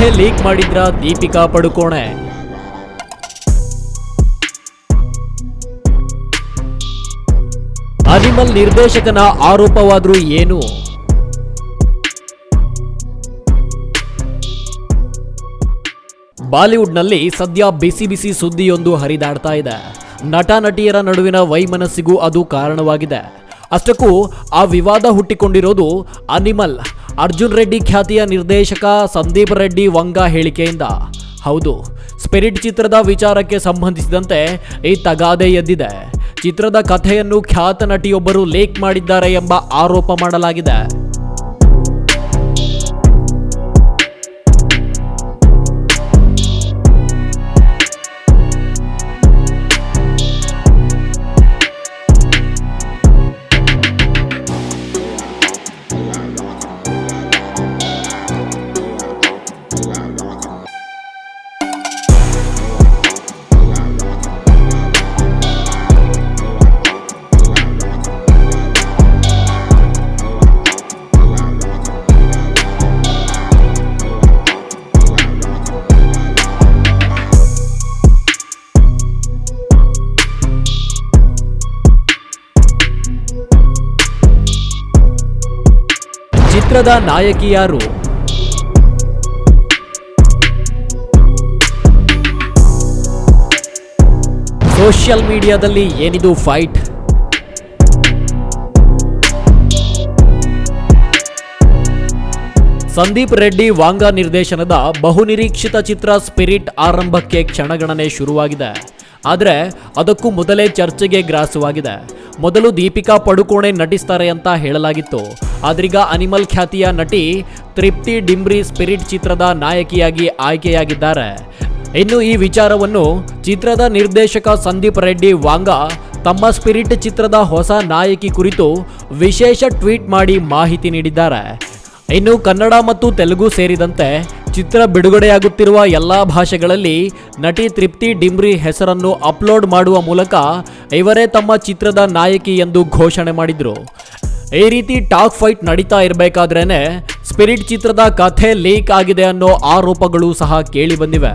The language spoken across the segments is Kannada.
ಕಥೆ ಲೀಕ್ ಮಾಡಿದ್ರ ದೀಪಿಕಾ ಪಡುಕೋಣೆ. ಅನಿಮಲ್ ನಿರ್ದೇಶಕನ ಆರೋಪವಾದ್ರೂ ಏನು? ಬಾಲಿವುಡ್ನಲ್ಲಿ ಸದ್ಯ ಬಿಸಿ ಬಿಸಿ ಸುದ್ದಿಯೊಂದು ಹರಿದಾಡ್ತಾ ಇದೆ. ನಟ ನಟಿಯರ ನಡುವಿನ ವೈಮನಸ್ಸಿಗೂ ಅದು ಕಾರಣವಾಗಿದೆ. ಅಷ್ಟಕ್ಕೂ ಆ ವಿವಾದ ಹುಟ್ಟಿಕೊಂಡಿರೋದು ಅನಿಮಲ್ ಅರ್ಜುನ್ ರೆಡ್ಡಿ ಖ್ಯಾತಿಯ ನಿರ್ದೇಶಕ ಸಂದೀಪ್ ರೆಡ್ಡಿ ವಂಗ ಹೇಳಿಕೆಯಿಂದ. ಹೌದು, ಸ್ಪಿರಿಟ್ ಚಿತ್ರದ ವಿಚಾರಕ್ಕೆ ಸಂಬಂಧಿಸಿದಂತೆ ಈ ತಗಾದೆ ಎದ್ದಿದೆ. ಚಿತ್ರದ ಕಥೆಯನ್ನು ಖ್ಯಾತ ನಟಿಯೊಬ್ಬರು ಲೀಕ್ ಮಾಡಿದ್ದಾರೆ ಎಂಬ ಆರೋಪ ಮಾಡಲಾಗಿದೆ. ಚಿತ್ರದ ನಾಯಕಿ ಯಾರು? ಸೋಷಿಯಲ್ ಮೀಡಿಯಾದಲ್ಲಿ ಏನಿದು ಫೈಟ್? ಸಂದೀಪ್ ರೆಡ್ಡಿ ವಾಂಗ ನಿರ್ದೇಶನದ ಬಹುನಿರೀಕ್ಷಿತ ಚಿತ್ರ ಸ್ಪಿರಿಟ್ ಆರಂಭಕ್ಕೆ ಕ್ಷಣಗಣನೆ ಶುರುವಾಗಿದೆ. ಆದರೆ ಅದಕ್ಕೂ ಮೊದಲೇ ಚರ್ಚೆಗೆ ಗ್ರಾಸವಾಗಿದೆ. ಮೊದಲು ದೀಪಿಕಾ ಪಡುಕೋಣೆ ನಟಿಸ್ತಾರೆ ಅಂತ ಹೇಳಲಾಗಿತ್ತು. ಆದ್ರೀಗ ಅನಿಮಲ್ ಖ್ಯಾತಿಯ ನಟಿ ತೃಪ್ತಿ ಡಿಂಬ್ರಿ ಸ್ಪಿರಿಟ್ ಚಿತ್ರದ ನಾಯಕಿಯಾಗಿ ಆಯ್ಕೆಯಾಗಿದ್ದಾರೆ. ಇನ್ನು ಈ ವಿಚಾರವನ್ನು ಚಿತ್ರದ ನಿರ್ದೇಶಕ ಸಂದೀಪ್ ರೆಡ್ಡಿ ವಾಂಗ ತಮ್ಮ ಸ್ಪಿರಿಟ್ ಚಿತ್ರದ ಹೊಸ ನಾಯಕಿ ಕುರಿತು ವಿಶೇಷ ಟ್ವೀಟ್ ಮಾಡಿ ಮಾಹಿತಿ ನೀಡಿದ್ದಾರೆ. ಇನ್ನು ಕನ್ನಡ ಮತ್ತು ತೆಲುಗು ಸೇರಿದಂತೆ ಚಿತ್ರ ಬಿಡುಗಡೆಯಾಗುತ್ತಿರುವ ಎಲ್ಲಾ ಭಾಷೆಗಳಲ್ಲಿ ನಟಿ ತೃಪ್ತಿ ಡಿಂಬ್ರಿ ಹೆಸರನ್ನು ಅಪ್ಲೋಡ್ ಮಾಡುವ ಮೂಲಕ ಇವರೇ ತಮ್ಮ ಚಿತ್ರದ ನಾಯಕಿ ಎಂದು ಘೋಷಣೆ ಮಾಡಿದ್ರು. ಈ ರೀತಿ ಟಾಕ್ ಫೈಟ್ ನಡೀತಾ ಇರಬೇಕಾದ್ರೇನೆ ಸ್ಪಿರಿಟ್ ಚಿತ್ರದ ಕಥೆ ಲೀಕ್ ಆಗಿದೆ ಅನ್ನೋ ಆರೋಪಗಳು ಸಹ ಕೇಳಿ ಬಂದಿವೆ.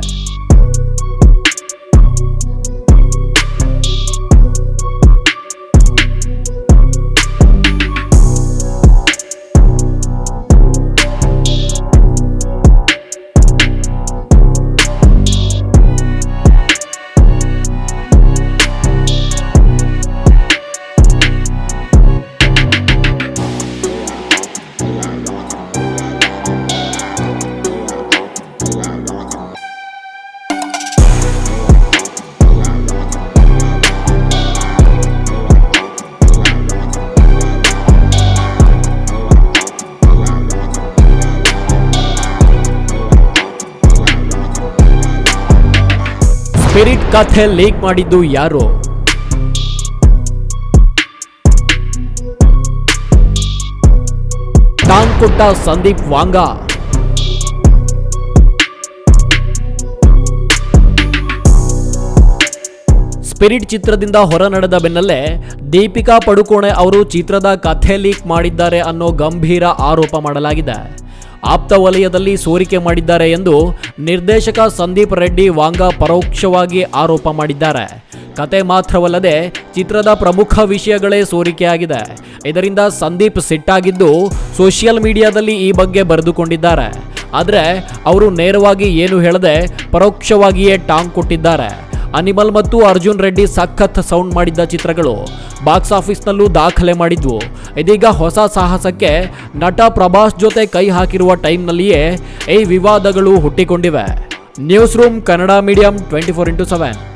ಸ್ಪಿರಿಟ್ ಕಥೆ ಲೀಕ್ ಮಾಡಿದ್ದು ಯಾರು? ಟಾಂಗ್ ಕೊಟ್ಟ ಸಂದೀಪ್ ವಾಂಗ. ಸ್ಪಿರಿಟ್ ಚಿತ್ರದಿಂದ ಹೊರ ನಡೆದ ಬೆನ್ನಲ್ಲೇ ದೀಪಿಕಾ ಪಡುಕೋಣೆ ಅವರು ಚಿತ್ರದ ಕಥೆ ಲೀಕ್ ಮಾಡಿದ್ದಾರೆ ಅನ್ನೋ ಗಂಭೀರ ಆರೋಪ ಮಾಡಲಾಗಿದೆ. ಆಪ್ತ ವಲಯದಲ್ಲಿ ಸೋರಿಕೆ ಮಾಡಿದ್ದಾರೆ ಎಂದು ನಿರ್ದೇಶಕ ಸಂದೀಪ್ ರೆಡ್ಡಿ ವಾಂಗ ಪರೋಕ್ಷವಾಗಿ ಆರೋಪ ಮಾಡಿದ್ದಾರೆ. ಕತೆ ಮಾತ್ರವಲ್ಲದೆ ಚಿತ್ರದ ಪ್ರಮುಖ ವಿಷಯಗಳೇ ಸೋರಿಕೆಯಾಗಿದೆ. ಇದರಿಂದ ಸಂದೀಪ್ ಸಿಟ್ಟಾಗಿದ್ದು ಸೋಷಿಯಲ್ ಮೀಡಿಯಾದಲ್ಲಿ ಈ ಬಗ್ಗೆ ಬರೆದುಕೊಂಡಿದ್ದಾರೆ. ಆದರೆ ಅವರು ನೇರವಾಗಿ ಏನು ಹೇಳದೆ ಪರೋಕ್ಷವಾಗಿಯೇ ಟಾಂಗ್ ಕೊಟ್ಟಿದ್ದಾರೆ. ಅನಿಮಲ್ ಮತ್ತು ಅರ್ಜುನ್ ರೆಡ್ಡಿ ಸಖತ್ ಸೌಂಡ್ ಮಾಡಿದ್ದ ಚಿತ್ರಗಳು ಬಾಕ್ಸ್ ಆಫೀಸ್ನಲ್ಲೂ ದಾಖಲೆ ಮಾಡಿದ್ವು. ಇದೀಗ ಹೊಸ ಸಾಹಸಕ್ಕೆ ನಟ ಪ್ರಭಾಸ್ ಜೊತೆ ಕೈ ಹಾಕಿರುವ ಟೈಮ್ನಲ್ಲಿಯೇ ಈ ವಿವಾದಗಳು ಹುಟ್ಟಿಕೊಂಡಿವೆ. News room Kannada medium 24x7.